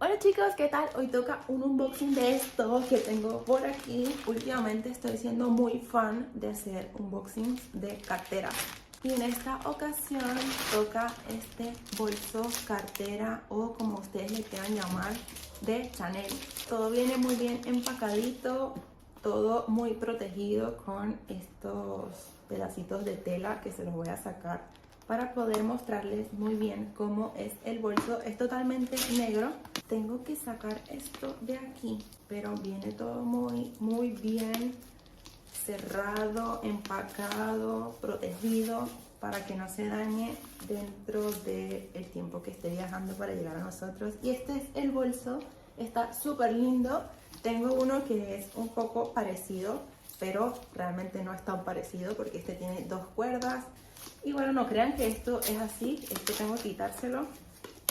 Hola chicos, ¿qué tal? Hoy toca un unboxing de esto que tengo por aquí. Últimamente estoy siendo muy fan de hacer unboxings de carteras. Y en esta ocasión toca este bolso, cartera o como ustedes le quieran llamar, de Chanel. Todo viene muy bien empacadito, todo muy protegido con estos pedacitos de tela que se los voy a sacar para poder mostrarles muy bien cómo es el bolso. Es totalmente negro. Tengo que sacar esto de aquí, pero viene todo muy bien cerrado, empacado, protegido para que no se dañe dentro del tiempo que esté viajando para llegar a nosotros. Y este es el bolso, está súper lindo. Tengo uno que es un poco parecido, pero realmente no es tan parecido porque este tiene dos cuerdas. Y bueno, no crean que esto es así, esto tengo que quitárselo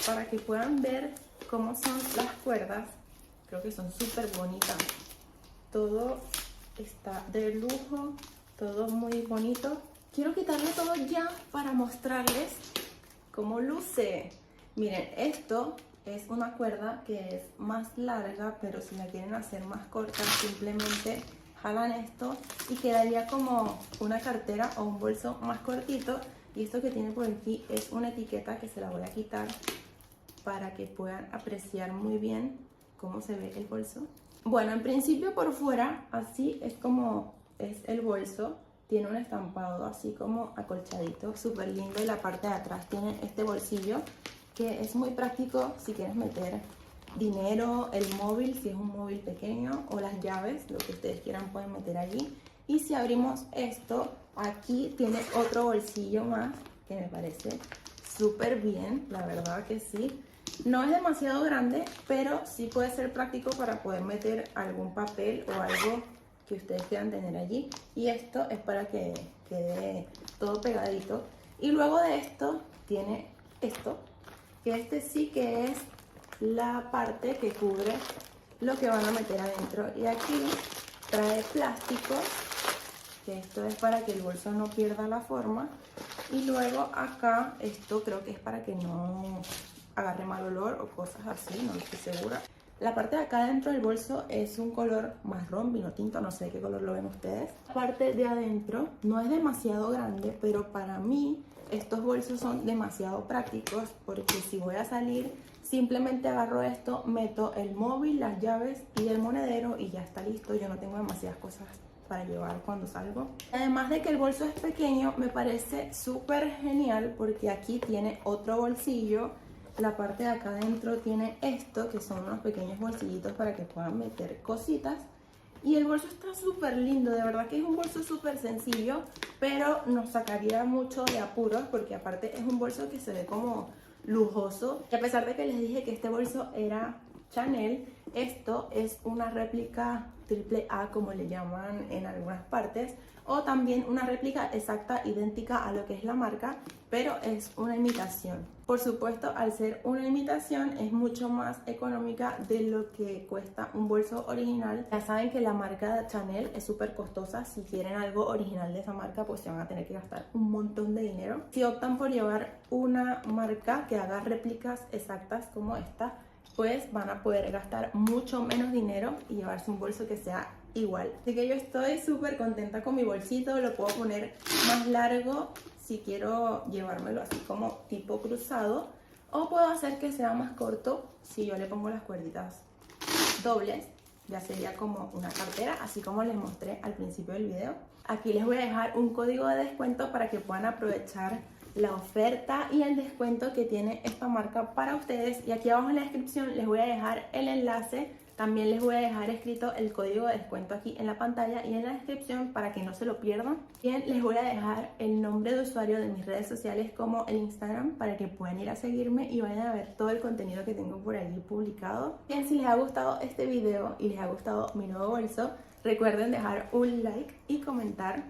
para que puedan ver cómo son las cuerdas. Creo que son súper bonitas. Todo está de lujo, todo muy bonito. Quiero quitarle todo ya para mostrarles cómo luce. Miren, esto es una cuerda que es más larga, pero si la quieren hacer más corta, simplemente jalan esto y quedaría como una cartera o un bolso más cortito. Y esto que tiene por aquí es una etiqueta que se la voy a quitar para que puedan apreciar muy bien cómo se ve el bolso. Bueno, en principio por fuera así es como es el bolso. Tiene un estampado así como acolchadito, súper lindo, y la parte de atrás tiene este bolsillo que es muy práctico si quieres meter dinero, el móvil si es un móvil pequeño, o las llaves, lo que ustedes quieran pueden meter allí. Y si abrimos esto, aquí tiene otro bolsillo más que me parece súper bien, la verdad que sí. No es demasiado grande, pero sí puede ser práctico para poder meter algún papel o algo que ustedes quieran tener allí. Y esto es para que quede todo pegadito. Y luego de esto tiene esto, que este sí que es la parte que cubre lo que van a meter adentro. Y aquí trae plástico, que esto es para que el bolso no pierda la forma. Y luego acá, esto creo que es para que no agarre mal olor o cosas así, no estoy segura. La parte de acá dentro del bolso es un color marrón, vino tinto, no sé qué color lo ven ustedes. La parte de adentro no es demasiado grande, pero para mí estos bolsos son demasiado prácticos porque si voy a salir, simplemente agarro esto, meto el móvil, las llaves y el monedero y ya está listo. Yo no tengo demasiadas cosas para llevar cuando salgo. Además de que el bolso es pequeño, me parece súper genial porque aquí tiene otro bolsillo. La parte de acá adentro tiene esto, que son unos pequeños bolsillitos para que puedan meter cositas. Y el bolso está súper lindo, de verdad que es un bolso súper sencillo, pero nos sacaría mucho de apuros porque aparte es un bolso que se ve como lujoso. Y a pesar de que les dije que este bolso era Chanel, esto es una réplica triple A, como le llaman en algunas partes, o también una réplica exacta, idéntica a lo que es la marca, pero es una imitación. Por supuesto, al ser una imitación es mucho más económica de lo que cuesta un bolso original. Ya saben que la marca de Chanel es súper costosa. Si quieren algo original de esa marca, pues se van a tener que gastar un montón de dinero. Si optan por llevar una marca que haga réplicas exactas como esta, pues van a poder gastar mucho menos dinero y llevarse un bolso que sea igual. Así que yo estoy súper contenta con mi bolsito. Lo puedo poner más largo si quiero llevármelo así como tipo cruzado, o puedo hacer que sea más corto si yo le pongo las cuerditas dobles. Ya sería como una cartera, así como les mostré al principio del video. Aquí les voy a dejar un código de descuento para que puedan aprovechar la oferta y el descuento que tiene esta marca para ustedes. Y aquí abajo en la descripción les voy a dejar el enlace. También les voy a dejar escrito el código de descuento aquí en la pantalla y en la descripción para que no se lo pierdan. Bien, les voy a dejar el nombre de usuario de mis redes sociales como el Instagram para que puedan ir a seguirme y vayan a ver todo el contenido que tengo por allí publicado. Bien, si les ha gustado este video y les ha gustado mi nuevo bolso, recuerden dejar un like y comentar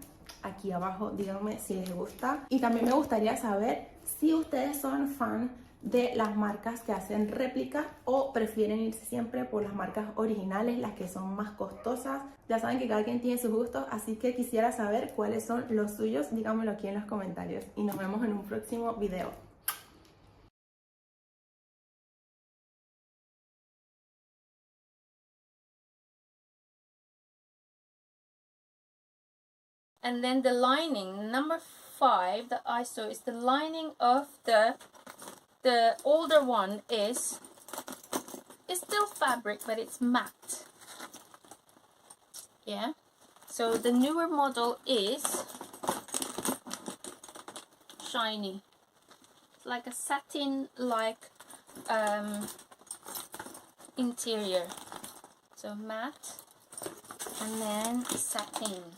aquí abajo, díganme si les gusta. Y también me gustaría saber si ustedes son fan de las marcas que hacen réplicas o prefieren irse siempre por las marcas originales, las que son más costosas. Ya saben que cada quien tiene sus gustos, así que quisiera saber cuáles son los suyos. Díganmelo aquí en los comentarios y nos vemos en un próximo video. And then the lining, number 5 that I saw, is the lining of the older one is still fabric, but it's matte. Yeah. So the newer model is shiny. It's like a satin like interior. So matte and then satin.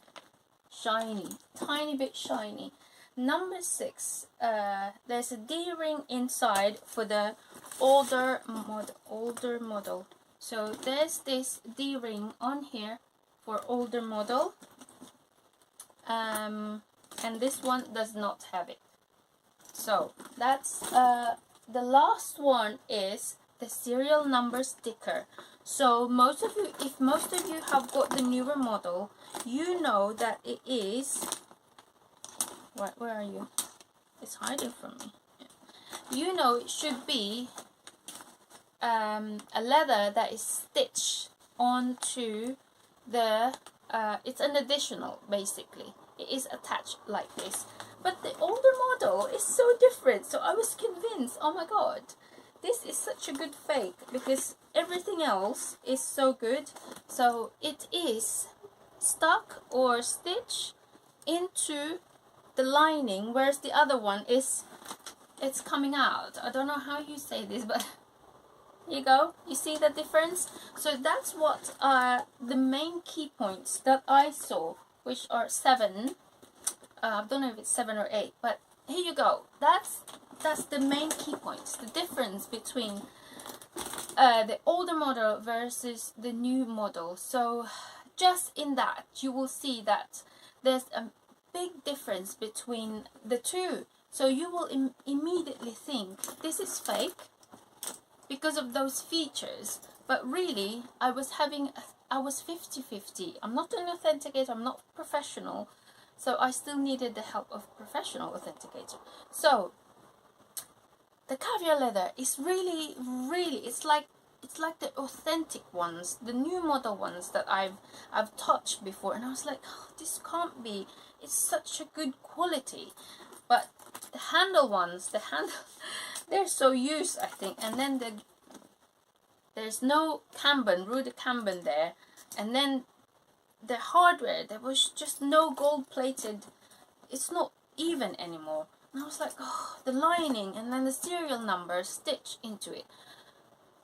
Shiny, tiny bit shiny. Number 6, there's a D-ring inside for the older model. So there's this D-ring on here for older model, and this one does not have it. So that's the last one is the serial number sticker. So most of you, if most of you have got the newer model, you know that it is, where are you? It's hiding from me. You know it should be a leather that is stitched onto the, it's an additional basically. It is attached like this. But the older model is so different. So I was convinced, oh my god, this is such a good fake because everything else is so good. So it is stuck or stitched into the lining, whereas the other one is, it's coming out. I don't know how you say this, but here you go. You see the difference? So that's what the main key points that I saw, which are 7. I don't know if it's 7 or 8, but here you go. That's the main key points. The difference between the older model versus the new model. So just in that, you will see that there's a big difference between the two. So you will immediately think this is fake because of those features. But really, I was 50-50. I'm not an authenticator, I'm not professional. So I still needed the help of professional authenticator. So the caviar leather is really, it's like the authentic ones, the new model ones that I've touched before, and I was like, oh, this can't be. It's such a good quality. But the handle ones, they're so used, I think. And then there's no camben, rue de camben there, and then the hardware, there was just no gold plated. It's not even anymore. And I was like, oh, the lining and then the serial number stitched into it.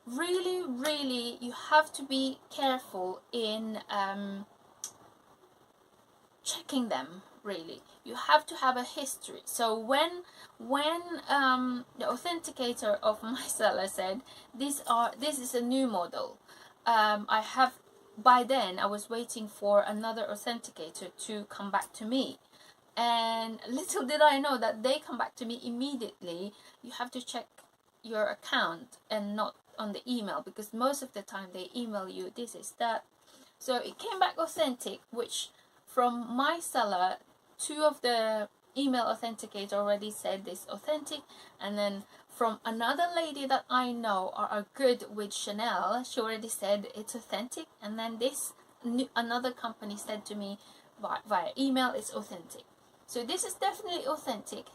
Really, really, you have to be careful in checking them. Really, you have to have a history. So when the authenticator of my seller said this is a new model, by then I was waiting for another authenticator to come back to me, and little did I know that they come back to me immediately. You have to check your account and not on the email, because most of the time they email you this is that. So it came back authentic, which from my seller, 2 of the email authenticator already said this authentic, and then from another lady that I know are good with Chanel, she already said it's authentic, and then another company said to me via email it's authentic. So this is definitely authentic.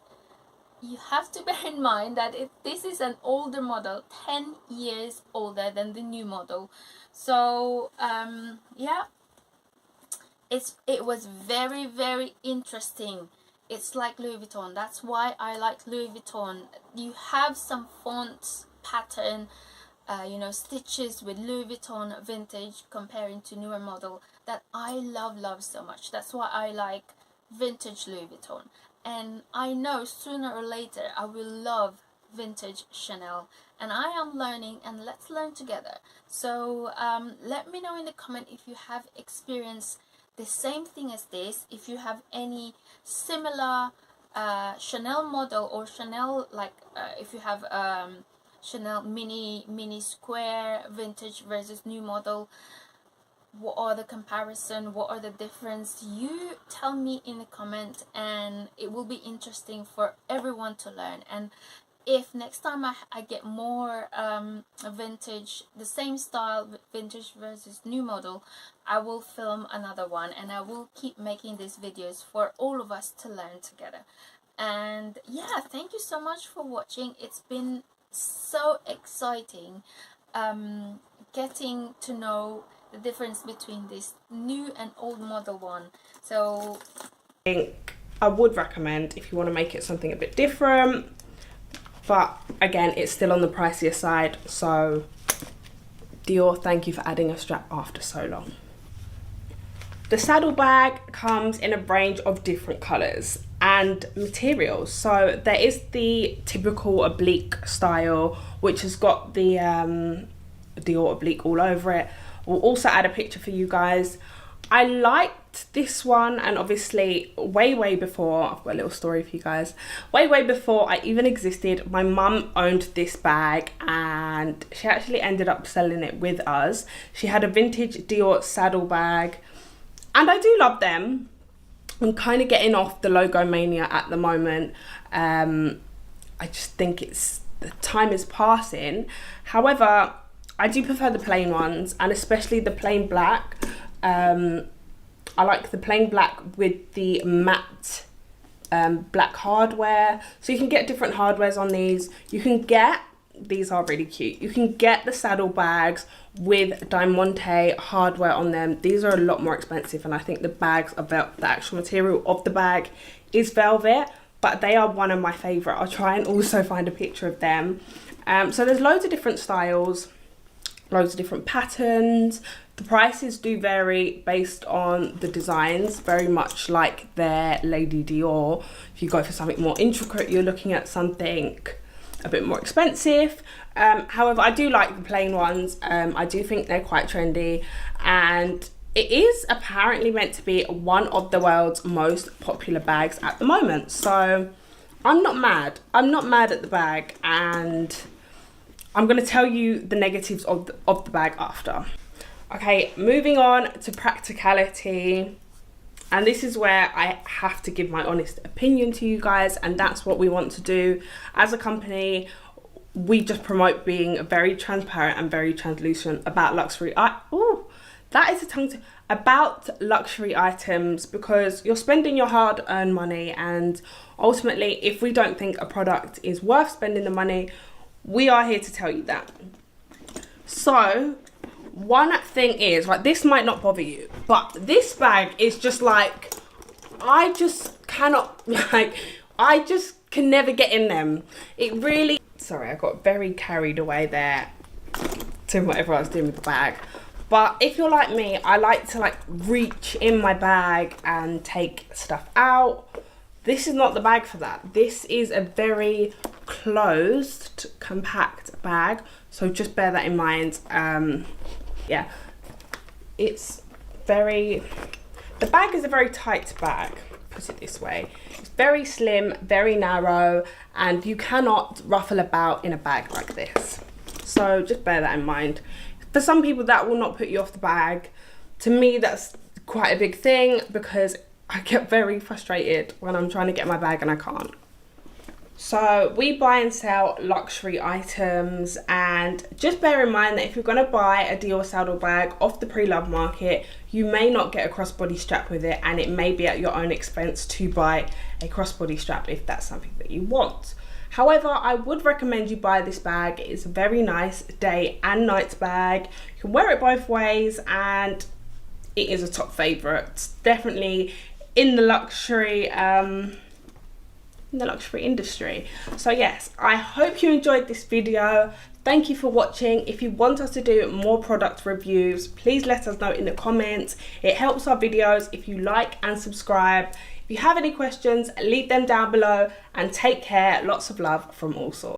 You have to bear in mind that this is an older model, 10 years older than the new model. So yeah, it was very, very interesting. It's like Louis Vuitton. That's why I like Louis Vuitton. You have some fonts, pattern, you know, stitches with Louis Vuitton vintage comparing to newer model that I love so much. That's why I like vintage Louis Vuitton. And I know sooner or later I will love vintage Chanel, and I am learning, and let's learn together. So let me know in the comment if you have experienced the same thing as this, if you have any similar Chanel model or Chanel, like if you have Chanel mini square vintage versus new model. What are the comparison, what are the difference? You tell me in the comment, and it will be interesting for everyone to learn. And if next time I get more vintage, the same style, vintage versus new model, I will film another one, and I will keep making these videos for all of us to learn together. And yeah, thank you so much for watching. It's been so exciting getting to know the difference between this new and old model one. So I think I would recommend if you want to make it something a bit different, but again, it's still on the pricier side. So Dior, thank you for adding a strap after so long. The saddlebag comes in a range of different colours and materials. So there is the typical oblique style, which has got the Dior oblique all over it. We'll also add a picture for you guys. I liked this one, and obviously way before, I've got a little story for you guys, way before I even existed, my mum owned this bag and she actually ended up selling it with us. She had a vintage Dior saddle bag, and I do love them. I'm kind of getting off the logo mania at the moment. I just think the time is passing. However, I do prefer the plain ones, and especially the plain black. I like the plain black with the matte black hardware. So you can get different hardwares on these. You can get, these are really cute, you can get the saddle bags with diamante hardware on them. These are a lot more expensive, and I think the bags are the actual material of the bag is velvet, but they are one of my favorite. I'll try and also find a picture of them. So there's loads of different styles, loads of different patterns. The prices do vary based on the designs, very much like their Lady Dior. If you go for something more intricate, you're looking at something a bit more expensive. However, I do like the plain ones. I do think they're quite trendy, and it is apparently meant to be one of the world's most popular bags at the moment. So I'm not mad. I'm not mad at the bag, and I'm going to tell you the negatives of the bag after. Okay, moving on to practicality, and this is where I have to give my honest opinion to you guys, and that's what we want to do as a company. We just promote being very transparent and very translucent about luxury. That is a tongue about luxury items, because you're spending your hard-earned money, and ultimately, if we don't think a product is worth spending the money, we are here to tell you that. So one thing is, like, this might not bother you, but this bag is just like, I just cannot, like, I just can never get in them. It really, sorry, I got very carried away there to whatever I was doing with the bag. But if you're like me, I like to like reach in my bag and take stuff out. This is not the bag for that. This is a very closed, compact bag, so just bear that in mind. Yeah, it's very, the bag is a very tight bag, put it this way. It's very slim, very narrow, and you cannot ruffle about in a bag like this. So just bear that in mind. For some people, that will not put you off the bag. To me, that's quite a big thing, because I get very frustrated when I'm trying to get my bag and I can't. So we buy and sell luxury items, and just bear in mind that if you're going to buy a Dior saddle bag off the pre-loved market, you may not get a crossbody strap with it, and it may be at your own expense to buy a crossbody strap if that's something that you want. However, I would recommend you buy this bag. It's a very nice day and night bag. You can wear it both ways, and it is a top favourite. It's definitely in the luxury industry. So yes, I hope you enjoyed this video. Thank you for watching. If you want us to do more product reviews, please let us know in the comments. It helps our videos if you like and subscribe. If you have any questions, leave them down below, and take care. Lots of love from all sorts.